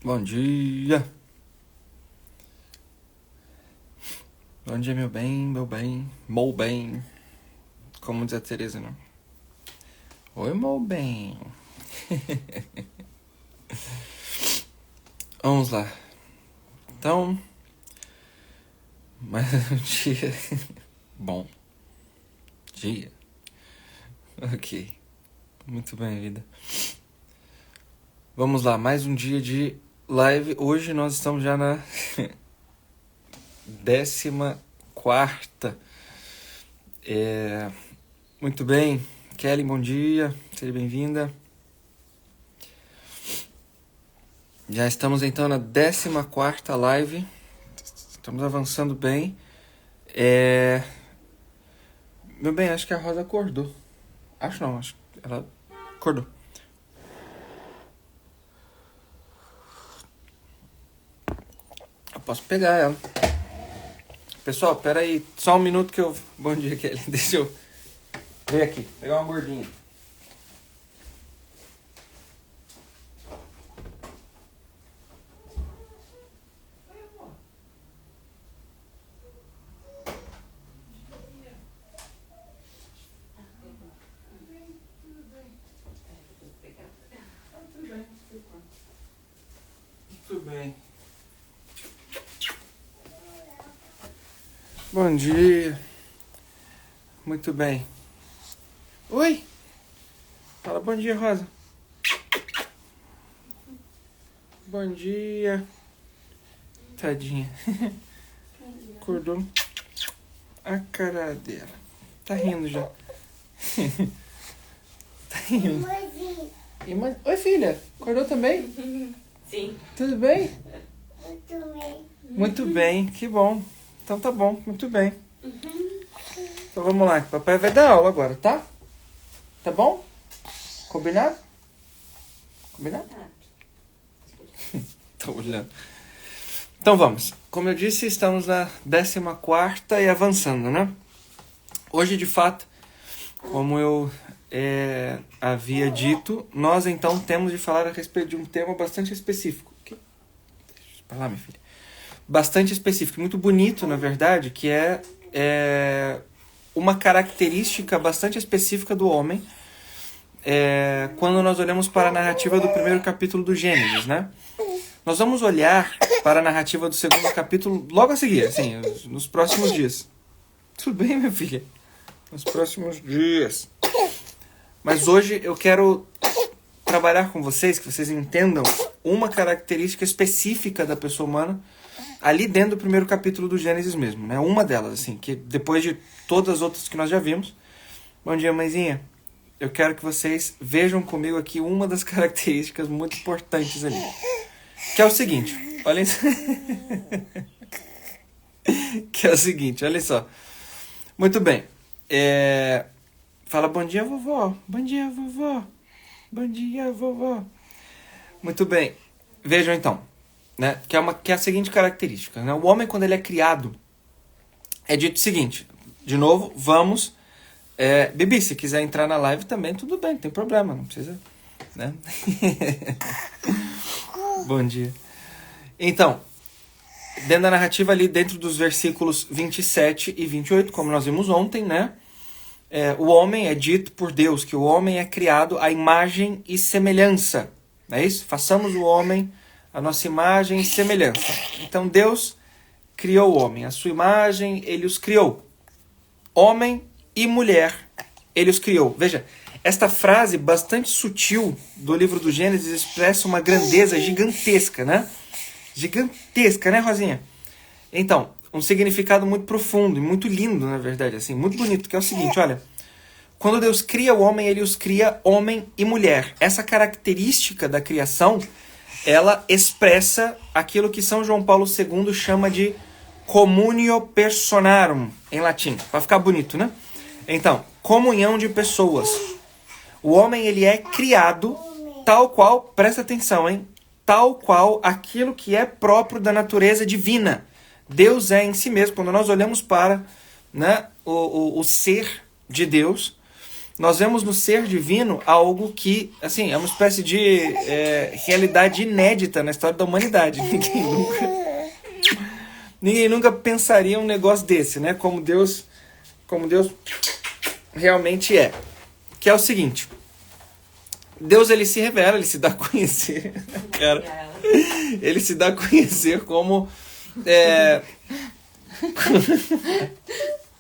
Bom dia. Bom dia, meu bem, meu bem. Como diz a Tereza, não? Oi, meu bem. Vamos lá. Então, mais um dia. Bom dia. Ok. Muito bem, vida. Vamos lá, mais um dia de live. Hoje nós estamos já na 14ª. Muito bem. Kelly, bom dia. Seja bem-vinda. Já estamos então na 14ª live. Estamos avançando bem. Meu bem, acho que a Rosa acordou. Acho que ela acordou. Eu posso pegar ela. Pessoal, pera aí. Só um minuto que eu... Bom dia, Kelly. Deixa eu ver aqui. Pegar uma gordinha. Tudo bem. Bom dia. Muito bem. Oi. Fala bom dia, Rosa. Bom dia. Tadinha. Acordou. A cara dela. Tá rindo já. Tá rindo. Oi, filha. Acordou também? Sim. Tudo bem? Muito bem. Muito bem. Que bom. Então tá bom. Muito bem. Então vamos lá. Papai vai dar aula agora, tá? Tá bom? Combinado? Combinado? Tô olhando. Então vamos. Como eu disse, estamos na 14ª e avançando, né? Hoje, de fato, como eu havia dito, nós então temos de falar a respeito de um tema bastante específico. Deixa eu falar, minha filha. Bastante específico, muito bonito, na verdade, que é uma característica bastante específica do homem quando nós olhamos para a narrativa do primeiro capítulo do Gênesis, né? Nós vamos olhar para a narrativa do segundo capítulo logo a seguir, assim, nos próximos dias. Tudo bem, minha filha? Nos próximos dias. Mas hoje eu quero trabalhar com vocês, que vocês entendam uma característica específica da pessoa humana ali dentro do primeiro capítulo do Gênesis mesmo, né? Uma delas, assim, que depois de todas as outras que nós já vimos. Bom dia, mãezinha. Eu quero que vocês vejam comigo aqui uma das características muito importantes ali. Que é o seguinte, olhem só. Que é o seguinte, olha só. Muito bem. Fala bom dia, vovó. Bom dia, vovó. Bom dia, vovó. Muito bem. Vejam então, né? Que é a seguinte característica, né? O homem, quando ele é criado, é dito o seguinte. De novo, vamos. Bibi, se quiser entrar na live também, tudo bem, não tem problema, não precisa, né? Bom dia. Então, dentro da narrativa ali, dentro dos versículos 27 e 28, como nós vimos ontem, né? O homem é dito por Deus que o homem é criado à imagem e semelhança. Não é isso? Façamos o homem a nossa imagem e semelhança. Então Deus criou o homem. A sua imagem, ele os criou. Homem e mulher, ele os criou. Veja, esta frase bastante sutil do livro do Gênesis expressa uma grandeza gigantesca, né? Gigantesca, né, Rosinha? Então, um significado muito profundo e muito lindo, na verdade, assim, muito bonito, que é o seguinte, olha. Quando Deus cria o homem, ele os cria homem e mulher. Essa característica da criação, ela expressa aquilo que São João Paulo II chama de communio personarum, em latim, para ficar bonito, né? Então, comunhão de pessoas. O homem, ele é criado tal qual, presta atenção, hein? Tal qual aquilo que é próprio da natureza divina. Deus é em si mesmo, quando nós olhamos para, né, o ser de Deus, nós vemos no ser divino algo que, assim, é uma espécie de realidade inédita na história da humanidade. Ninguém nunca pensaria um negócio desse, né? Como Deus realmente é. Que é o seguinte: Deus, ele se revela, ele se dá a conhecer. Cara, ele se dá a conhecer como...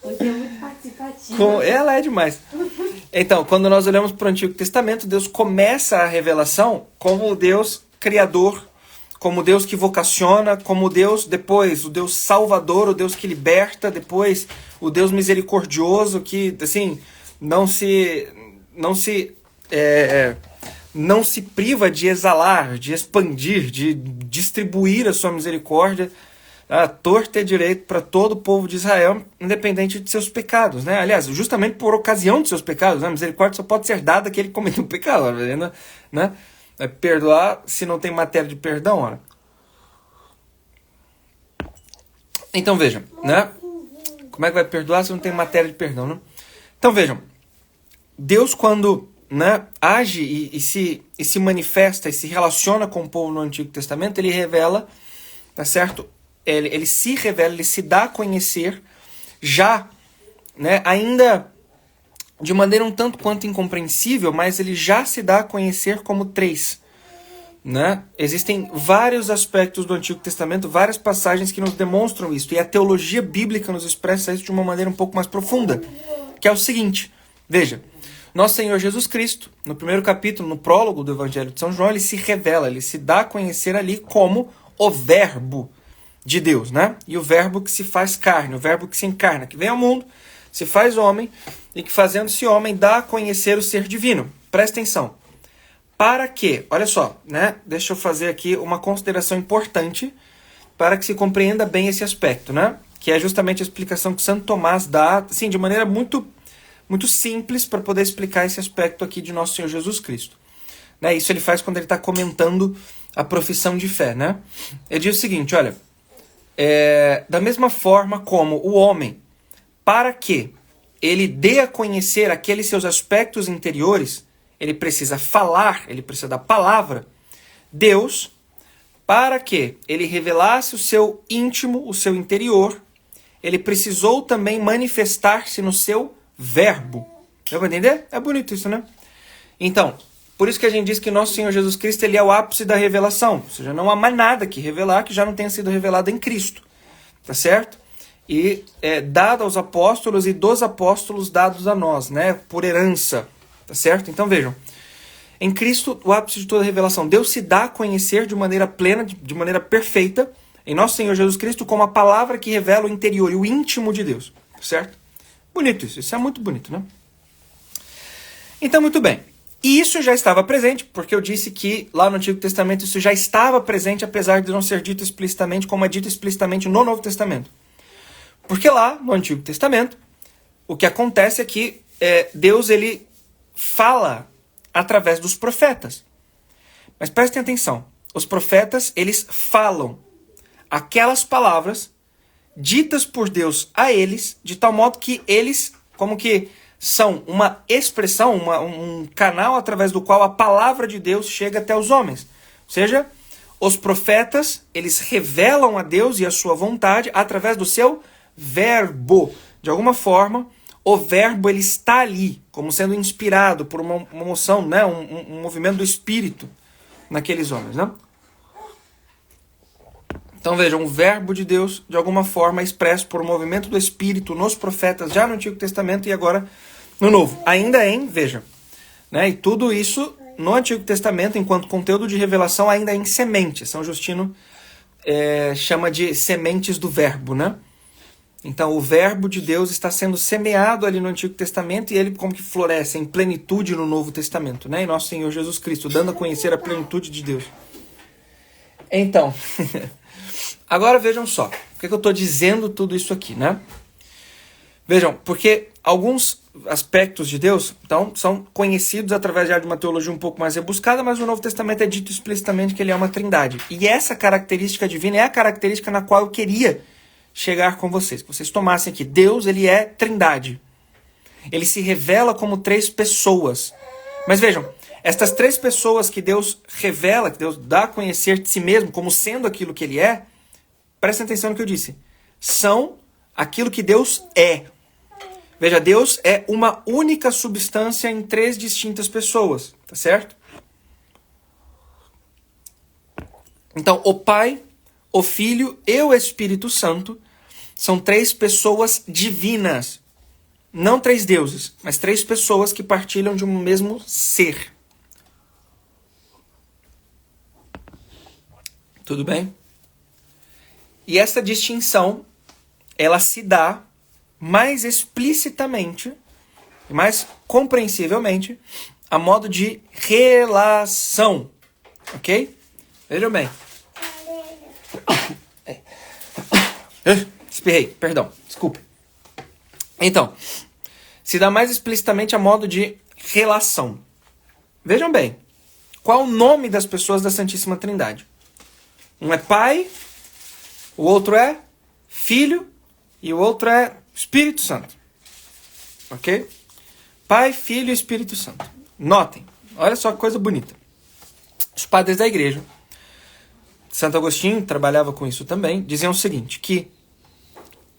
Você é muito participativa. Ela é demais. Então, quando nós olhamos para o Antigo Testamento, Deus começa a revelação como o Deus criador, como o Deus que vocaciona, como o Deus, depois, o Deus salvador, o Deus que liberta, depois, o Deus misericordioso, que, assim, não se priva de exalar, de expandir, de distribuir a sua misericórdia a torto e direito para todo o povo de Israel, independente de seus pecados, né? Aliás, justamente por ocasião de seus pecados, né? A misericórdia só pode ser dada àquele que cometeu um pecado, né? É perdoar se não tem matéria de perdão, olha. Então vejam, né? Como é que vai perdoar se não tem matéria de perdão, né? Então vejam, Deus, quando, né, age e se manifesta e se relaciona com o povo no Antigo Testamento, ele revela, tá certo? Ele se revela, ele se dá a conhecer já, né, ainda de maneira um tanto quanto incompreensível, mas ele já se dá a conhecer como três, né? Existem vários aspectos do Antigo Testamento, várias passagens que nos demonstram isso, e a teologia bíblica nos expressa isso de uma maneira um pouco mais profunda, que é o seguinte: veja, nosso Senhor Jesus Cristo, no primeiro capítulo, no prólogo do Evangelho de São João, ele se revela, ele se dá a conhecer ali como o Verbo de Deus, né? E o Verbo que se faz carne, o Verbo que se encarna, que vem ao mundo, se faz homem, e que fazendo-se homem dá a conhecer o ser divino. Presta atenção. Para quê? Olha só, né? Deixa eu fazer aqui uma consideração importante para que se compreenda bem esse aspecto, né? Que é justamente a explicação que Santo Tomás dá, assim, de maneira muito simples para poder explicar esse aspecto aqui de nosso Senhor Jesus Cristo. Né? Isso ele faz quando ele está comentando a profissão de fé, né? Ele diz o seguinte, olha, da mesma forma como o homem, para que ele dê a conhecer aqueles seus aspectos interiores, ele precisa falar, ele precisa da palavra. Deus, para que ele revelasse o seu íntimo, o seu interior, ele precisou também manifestar-se no seu verbo. Deu para entender? É bonito isso, né? Então, por isso que a gente diz que nosso Senhor Jesus Cristo, ele é o ápice da revelação. Ou seja, não há mais nada que revelar que já não tenha sido revelado em Cristo. Tá certo? E dado aos apóstolos e dos apóstolos dados a nós, né? Por herança. Tá certo? Então vejam. Em Cristo, o ápice de toda a revelação. Deus se dá a conhecer de maneira plena, de maneira perfeita, em nosso Senhor Jesus Cristo, como a palavra que revela o interior e o íntimo de Deus. Certo? Bonito isso. Isso é muito bonito, né? Então, muito bem. E isso já estava presente, porque eu disse que lá no Antigo Testamento isso já estava presente, apesar de não ser dito explicitamente, como é dito explicitamente no Novo Testamento. Porque lá, no Antigo Testamento, o que acontece é que Deus, ele fala através dos profetas. Mas prestem atenção, os profetas, eles falam aquelas palavras ditas por Deus a eles, de tal modo que eles, como que são uma expressão, um canal através do qual a palavra de Deus chega até os homens. Ou seja, os profetas, eles revelam a Deus e a sua vontade através do seu verbo. De alguma forma, o verbo, ele está ali, como sendo inspirado por uma emoção, né? um movimento do Espírito naqueles homens. Né? Então vejam, o verbo de Deus, de alguma forma, é expresso por um movimento do Espírito nos profetas, já no Antigo Testamento e agora no Novo. Ainda veja, né? E tudo isso no Antigo Testamento, enquanto conteúdo de revelação, ainda é em semente. São Justino chama de sementes do verbo, né? Então o verbo de Deus está sendo semeado ali no Antigo Testamento e ele como que floresce em plenitude no Novo Testamento, né? E nosso Senhor Jesus Cristo, dando a conhecer a plenitude de Deus. Então, agora vejam só, por que eu estou dizendo tudo isso aqui, né? Vejam, porque alguns aspectos de Deus então, são conhecidos através de uma teologia um pouco mais rebuscada, mas no Novo Testamento é dito explicitamente que ele é uma trindade. E essa característica divina é a característica na qual eu queria chegar com vocês. Que vocês tomassem aqui. Deus, ele é trindade. Ele se revela como 3 pessoas. Mas vejam, estas 3 pessoas que Deus revela, que Deus dá a conhecer de si mesmo como sendo aquilo que ele é, prestem atenção no que eu disse, são aquilo que Deus é. Veja, Deus é uma única substância em 3 distintas pessoas, tá certo? Então, o Pai, o Filho e o Espírito Santo são 3 pessoas divinas. Não 3 deuses, mas 3 pessoas que partilham de um mesmo ser. Tudo bem? E essa distinção, ela se dá mais explicitamente, mais compreensivelmente, a modo de relação. Ok? Vejam bem. Espirrei, perdão, desculpe. Então, se dá mais explicitamente a modo de relação. Vejam bem, qual o nome das pessoas da Santíssima Trindade? Um é Pai, o outro é Filho e o outro é Espírito Santo. Ok? Pai, Filho e Espírito Santo. Notem, olha só que coisa bonita. Os padres da igreja, Santo Agostinho trabalhava com isso também, diziam o seguinte, que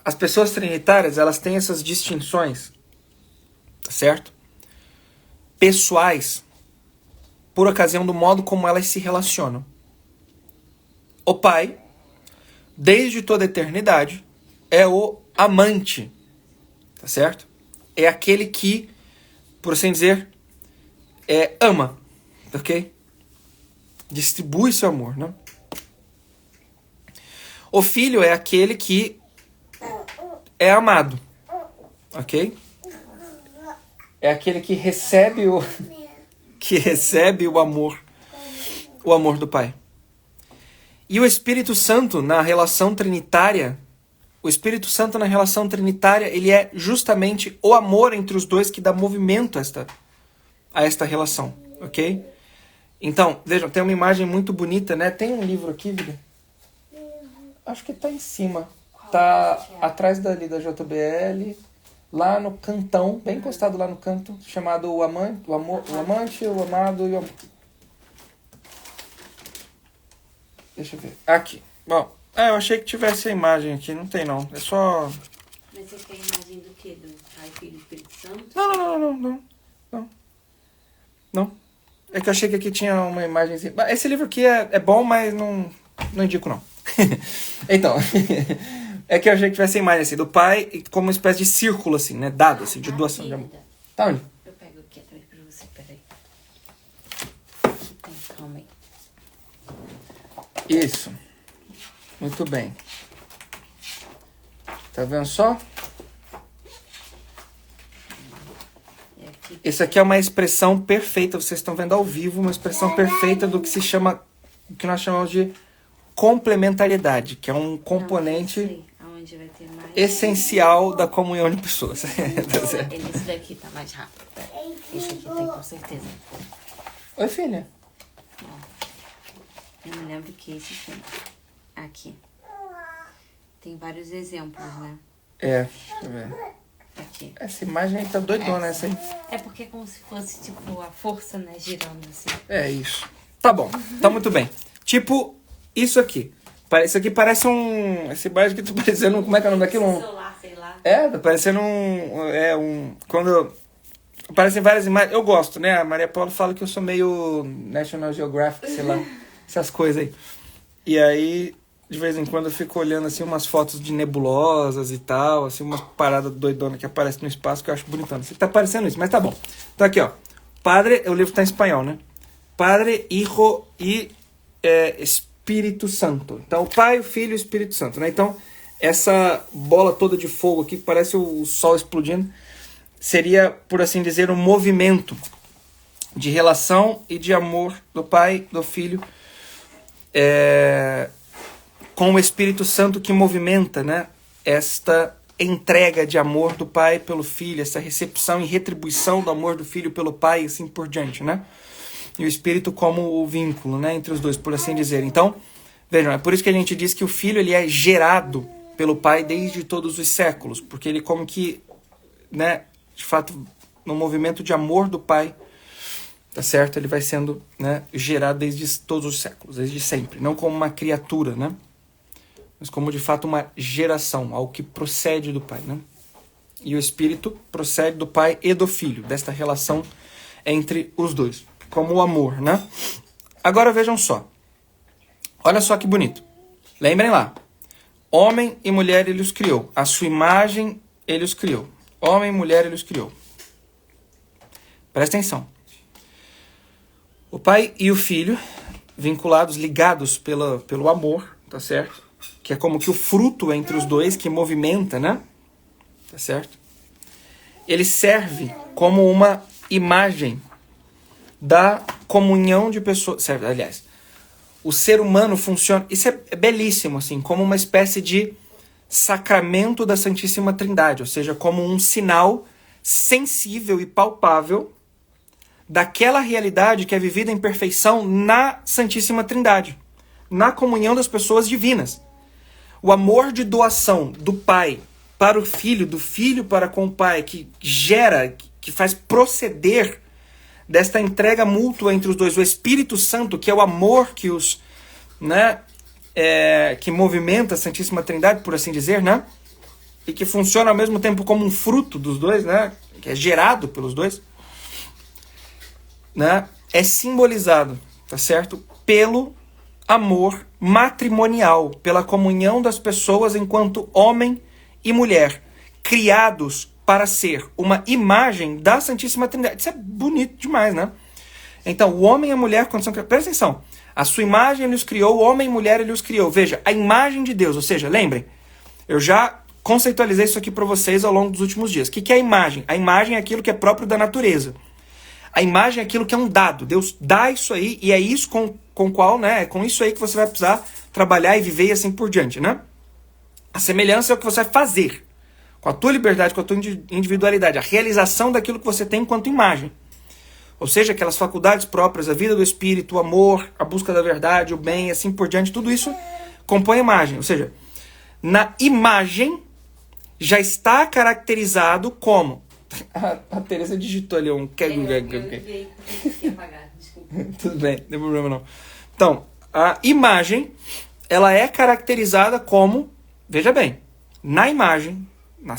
as pessoas trinitárias, elas têm essas distinções, tá certo? Pessoais, por ocasião do modo como elas se relacionam. O Pai, desde toda a eternidade, é o amante, tá certo? É aquele que, por assim dizer, ama, ok? Distribui seu amor, né? O Filho é aquele que é amado, ok? É aquele que recebe o amor do Pai. E o Espírito Santo na relação trinitária, ele é justamente o amor entre os dois que dá movimento a esta relação, ok? Então, vejam, tem uma imagem muito bonita, né? Tem um livro aqui, Vida? Acho que tá em cima. Tá atrás dali da JBL, lá no cantão, bem encostado lá no canto, chamado o Amante, o Amado e o... Deixa eu ver. Aqui. Bom, eu achei que tivesse a imagem aqui. Não tem, não. É só... Mas você tem a imagem do quê? Do Pai, Filho e Espírito Santo? Não. É que eu achei que aqui tinha uma imagem... Esse livro aqui é bom, mas não indico, não. Então... É que eu achei que tivesse a imagem assim, do Pai como uma espécie de círculo, assim, né? Dado, assim, de doação de amor. Tá onde? Eu pego aqui atrás pra você, peraí. Calma aí. Isso. Muito bem. Tá vendo só? Esse aqui é uma expressão perfeita, vocês estão vendo ao vivo, uma expressão perfeita do que se chama, o que nós chamamos de complementariedade, que é um componente Vai ter mais... essencial da comunhão de pessoas. Esse daqui tá mais rápido. Esse aqui tem com certeza. Oi, filha. Eu me lembro que esse tem. Aqui. Tem vários exemplos, né? Deixa eu ver. Aqui. Essa imagem aí tá doidona, essa aí. É porque é como se fosse, tipo, a força, né? Girando assim. É isso. Tá bom. Tá muito bem. Tipo, isso aqui. Isso aqui parece um... Esse bairro aqui tá parecendo... Como é que é o nome daquilo? Celular, sei lá. Tá parecendo quando... Aparecem várias imagens... Eu gosto, né? A Maria Paula fala que eu sou meio National Geographic, sei lá. Essas coisas aí. E aí, de vez em quando, eu fico olhando, assim, umas fotos de nebulosas e tal. Assim, umas paradas doidonas que aparecem no espaço que eu acho bonitão. Assim, tá parecendo isso, mas tá bom. Então aqui, ó. Padre... O livro tá em espanhol, né? Padre, Hijo e Espírito Santo. Então, o Pai, o Filho e o Espírito Santo, né? Então, essa bola toda de fogo aqui, que parece o sol explodindo, seria, por assim dizer, um movimento de relação e de amor do Pai, do Filho, com o Espírito Santo que movimenta, né? Esta entrega de amor do Pai pelo Filho, essa recepção e retribuição do amor do Filho pelo Pai e assim por diante, né? E o Espírito como o vínculo, né, entre os dois, por assim dizer. Então, vejam, é por isso que a gente diz que o Filho ele é gerado pelo Pai desde todos os séculos, porque ele como que, né, de fato, no movimento de amor do Pai, tá certo? Ele vai sendo, né, gerado desde todos os séculos, desde sempre. Não como uma criatura, né? Mas como, de fato, uma geração, algo que procede do Pai, né? E o Espírito procede do Pai e do Filho, desta relação entre os dois, como o amor, né? Agora vejam só. Olha só que bonito. Lembrem lá. Homem e mulher ele os criou. A sua imagem ele os criou. Homem e mulher ele os criou. Presta atenção. O Pai e o Filho, vinculados, ligados pelo amor, tá certo? Que é como que o fruto entre os dois que movimenta, né? Tá certo? Ele serve como uma imagem da comunhão de pessoas. Serve, aliás, o ser humano funciona... Isso é belíssimo, assim, como uma espécie de sacramento da Santíssima Trindade, ou seja, como um sinal sensível e palpável daquela realidade que é vivida em perfeição na Santíssima Trindade, na comunhão das pessoas divinas. O amor de doação do Pai para o Filho, do Filho para com o Pai, que gera, que faz proceder desta entrega mútua entre os dois. O Espírito Santo, que é o amor que os, né, que movimenta a Santíssima Trindade, por assim dizer, né? E que funciona ao mesmo tempo como um fruto dos dois, né? Que é gerado pelos dois, né? É simbolizado, tá certo? Pelo amor matrimonial, pela comunhão das pessoas enquanto homem e mulher, criados para ser uma imagem da Santíssima Trindade. Isso é bonito demais, né? Então, o homem e a mulher, quando são criados... Presta atenção. A sua imagem ele os criou, o homem e mulher ele os criou. Veja, a imagem de Deus. Ou seja, lembrem, eu já conceitualizei isso aqui para vocês ao longo dos últimos dias. O que é a imagem? A imagem é aquilo que é próprio da natureza. A imagem é aquilo que é um dado. Deus dá isso aí e é isso com qual, né? É com isso aí que você vai precisar trabalhar e viver e assim por diante, né? A semelhança é o que você vai fazer. Com a tua liberdade, com a tua individualidade. A realização daquilo que você tem enquanto imagem. Ou seja, aquelas faculdades próprias, a vida do espírito, o amor, a busca da verdade, o bem, assim por diante, tudo isso compõe a imagem. Ou seja, na imagem já está caracterizado como... A Teresa digitou ali um... Tudo bem, não tem problema não. Então, a imagem, ela é caracterizada como... Veja bem, na imagem,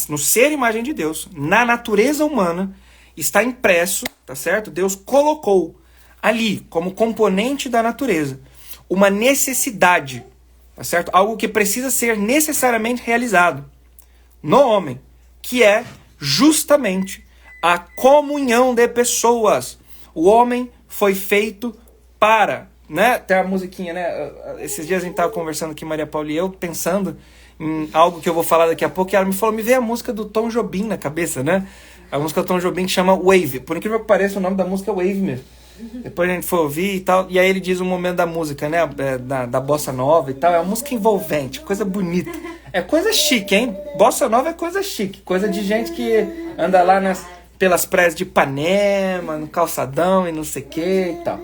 no ser imagem de Deus, na natureza humana, está impresso, tá certo? Deus colocou ali, como componente da natureza, uma necessidade, tá certo? Algo que precisa ser necessariamente realizado no homem, que é justamente a comunhão de pessoas. O homem foi feito para, né? Tem a musiquinha, né? Esses dias a gente estava conversando aqui, Maria Paula e eu, pensando em algo que eu vou falar daqui a pouco, e ela me falou, me veio a música do Tom Jobim na cabeça, né? A música do Tom Jobim que chama Wave. Por incrível que pareça, o nome da música é Wave mesmo. Depois a gente foi ouvir e tal, e aí ele diz um momento da música, né? Da bossa nova e tal. É uma música envolvente, coisa bonita. É coisa chique, hein? Bossa nova é coisa chique. Coisa de gente que anda lá pelas praias de Ipanema, no calçadão e não sei o que e tal.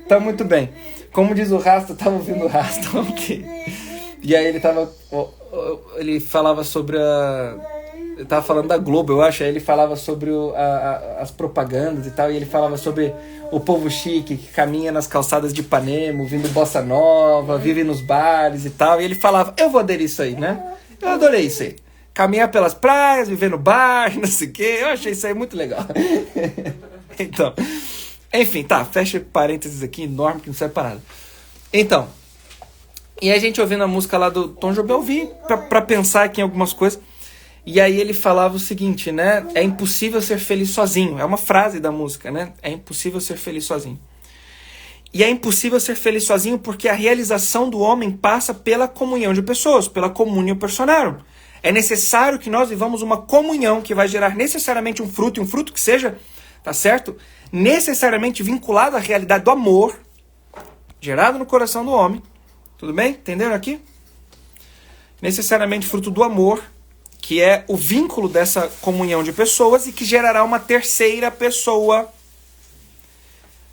Então, muito bem. Como diz o Rasta, eu tava ouvindo o Rasta aqui. E aí ele falava sobre eu tava falando da Globo, eu acho. Aí ele falava sobre as propagandas e tal. E ele falava sobre o povo chique que caminha nas calçadas de Ipanema, ouvindo bossa nova, vive nos bares e tal. E ele falava, eu vou aderir isso aí, né? Eu adorei isso aí. Caminhar pelas praias, viver no bar, não sei o quê. Eu achei isso aí muito legal. Então, enfim, tá. Fecha parênteses aqui, enorme, que não serve para nada. Então, e aí a gente ouvindo a música lá do Tom Jobim, eu vi pra pensar aqui em algumas coisas. E aí ele falava o seguinte, né? É impossível ser feliz sozinho. É uma frase da música, né? É impossível ser feliz sozinho. E é impossível ser feliz sozinho porque a realização do homem passa pela comunhão de pessoas, pela communio personarum. É necessário que nós vivamos uma comunhão que vai gerar necessariamente um fruto, e um fruto que seja, tá certo? Necessariamente vinculado à realidade do amor, gerado no coração do homem. Tudo bem? Entenderam aqui? Necessariamente fruto do amor, que é o vínculo dessa comunhão de pessoas e que gerará uma terceira pessoa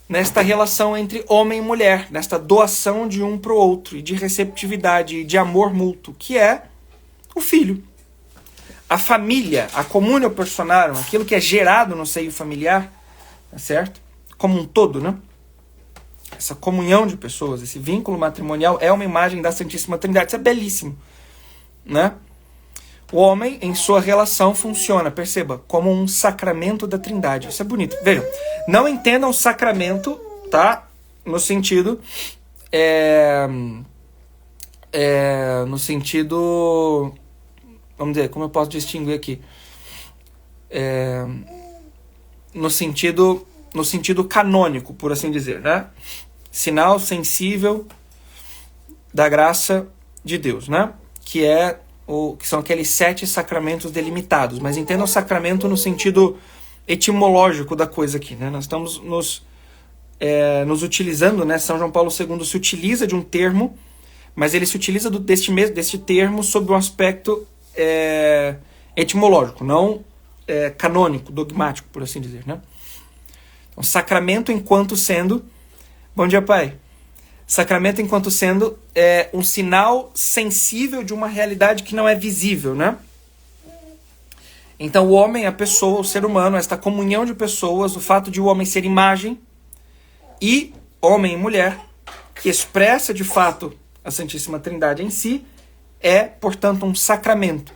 nesta relação entre homem e mulher, nesta doação de um para o outro, e de receptividade, e de amor mútuo, que é o filho. a família, a communio personarum, aquilo que é gerado no seio familiar, tá certo? Como um todo, né? Essa comunhão de pessoas, esse vínculo matrimonial é uma imagem da Santíssima Trindade. Isso é belíssimo, né? O homem, em sua relação, funciona, perceba, como um sacramento da Trindade. Isso é bonito. Vejam, não entendam sacramento, tá? No sentido... no sentido... Vamos dizer, como eu posso distinguir aqui? No sentido canônico, por assim dizer, né? Sinal sensível da graça de Deus, né? Que são aqueles 7 sacramentos delimitados. Mas entenda o sacramento no sentido etimológico da coisa aqui, né? Nós estamos nos utilizando, né? São João Paulo II se utiliza de um termo, mas ele se utiliza deste termo sob um aspecto etimológico, não canônico, dogmático, por assim dizer, né? Então, sacramento enquanto sendo... Bom dia, pai. Sacramento enquanto sendo um sinal sensível de uma realidade que não é visível, né? Então o homem, a pessoa, o ser humano, esta comunhão de pessoas, o fato de o homem ser imagem e homem e mulher, que expressa de fato a Santíssima Trindade em si, é, portanto, um sacramento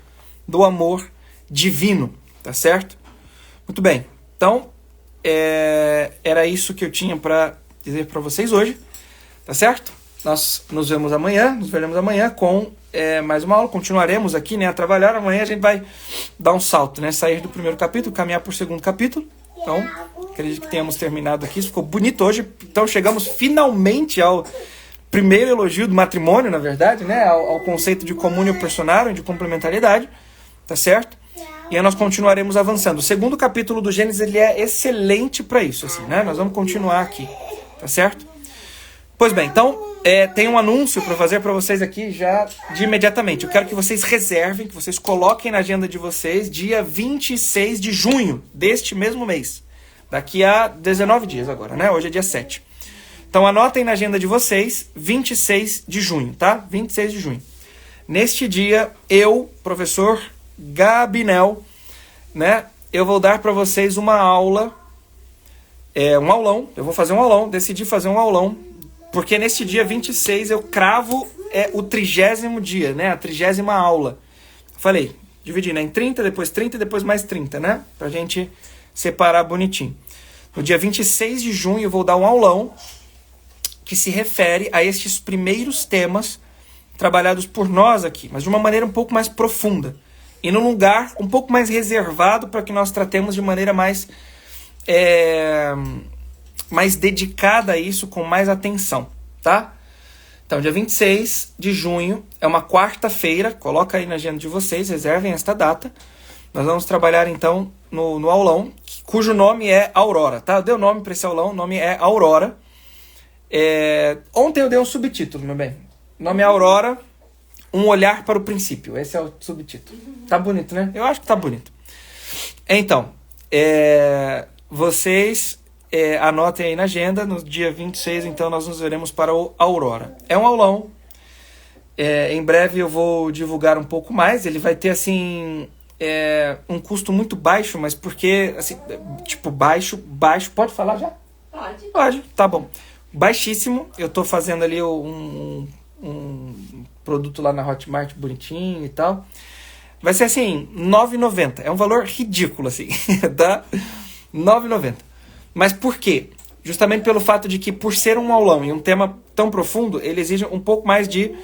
do amor divino, tá certo? Muito bem. Então, era isso que eu tinha para dizer para vocês hoje. Tá certo? Nós nos veremos amanhã com mais uma aula. Continuaremos aqui, né, a trabalhar. Amanhã a gente vai dar um salto, né? Sair do primeiro capítulo, caminhar para o segundo capítulo. Então, acredito que tenhamos terminado aqui. Isso ficou bonito hoje. Então, chegamos finalmente ao primeiro elogio do matrimônio, na verdade, né? Ao conceito de communio personarum, de complementariedade. Tá certo? E aí nós continuaremos avançando. O segundo capítulo do Gênesis, ele é excelente para isso, assim, né? Nós vamos continuar aqui. Tá certo? Pois bem, então, tem um anúncio para fazer para vocês aqui já de imediatamente. Eu quero que vocês reservem, que vocês coloquem na agenda de vocês dia 26 de junho deste mesmo mês. Daqui a 19 dias agora, né? Hoje é dia 7. Então, anotem na agenda de vocês 26 de junho, tá? 26 de junho. Neste dia, eu, professor Gabinel, né? Eu vou dar para vocês uma aula, um aulão. Eu vou fazer um aulão, decidi fazer um aulão. Porque neste dia 26 eu cravo o 30º dia, né? A 30ª aula. Falei, dividi, né? Em 30, depois mais 30, né? Pra gente separar bonitinho. No dia 26 de junho eu vou dar um aulão que se refere a estes primeiros temas trabalhados por nós aqui, mas de uma maneira um pouco mais profunda. E num lugar um pouco mais reservado para que nós tratemos de maneira mais dedicada a isso, com mais atenção, tá? Então, dia 26 de junho é uma quarta-feira, coloca aí na agenda de vocês, reservem esta data. Nós vamos trabalhar, então, no aulão, cujo nome é Aurora, tá? Eu dei o nome para esse aulão, o nome é Aurora. Ontem eu dei um subtítulo, meu bem. O nome é Aurora, um olhar para o princípio. Esse é o subtítulo. Tá bonito, né? Eu acho que tá bonito. Então, vocês... anotem aí na agenda, no dia 26, então, nós nos veremos para o Aurora. É um aulão, em breve eu vou divulgar um pouco mais, ele vai ter, assim, um custo muito baixo, mas porque, assim, tipo, baixo, pode falar já? Pode, tá bom. Baixíssimo, eu tô fazendo ali um produto lá na Hotmart bonitinho e tal. Vai ser, assim, R$ 9,90, é um valor ridículo, assim, tá? R$ 9,90. Mas por quê? Justamente pelo fato de que, por ser um aulão e um tema tão profundo, ele exige um pouco mais de,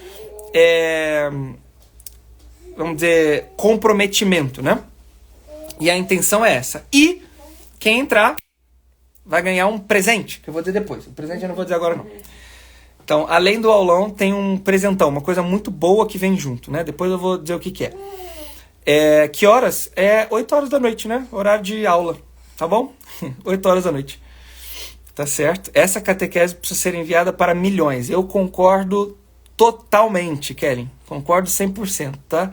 vamos dizer, comprometimento, né? E a intenção é essa. E quem entrar vai ganhar um presente, que eu vou dizer depois. O presente eu não vou dizer agora, não. Então, além do aulão, tem um presentão, uma coisa muito boa que vem junto, né? Depois eu vou dizer o que é. Que horas? 8 horas da noite, né? Horário de aula. Tá bom? 8 horas da noite. Tá certo? Essa catequese precisa ser enviada para milhões. Eu concordo totalmente, Kellen. Concordo 100%, tá?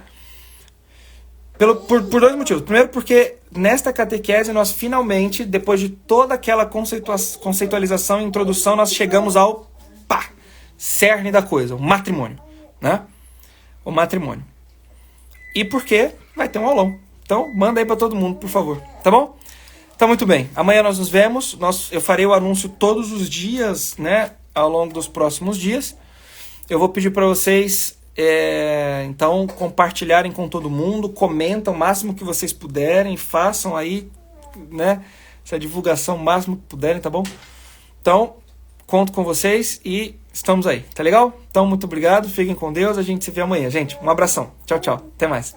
Por 2 motivos. Primeiro, porque nesta catequese nós finalmente, depois de toda aquela conceitualização e introdução, nós chegamos ao cerne da coisa, o matrimônio, né? O matrimônio. E porque vai ter um aulão. Então, manda aí para todo mundo, por favor. Tá bom? Então, muito bem. Amanhã nós nos vemos. Eu farei o anúncio todos os dias, né? Ao longo dos próximos dias. Eu vou pedir para vocês, então, compartilharem com todo mundo. Comentam o máximo que vocês puderem. Façam aí, né? Essa divulgação o máximo que puderem, tá bom? Então, conto com vocês e estamos aí. Tá legal? Então, muito obrigado. Fiquem com Deus. A gente se vê amanhã, gente. Um abração. Tchau, tchau. Até mais.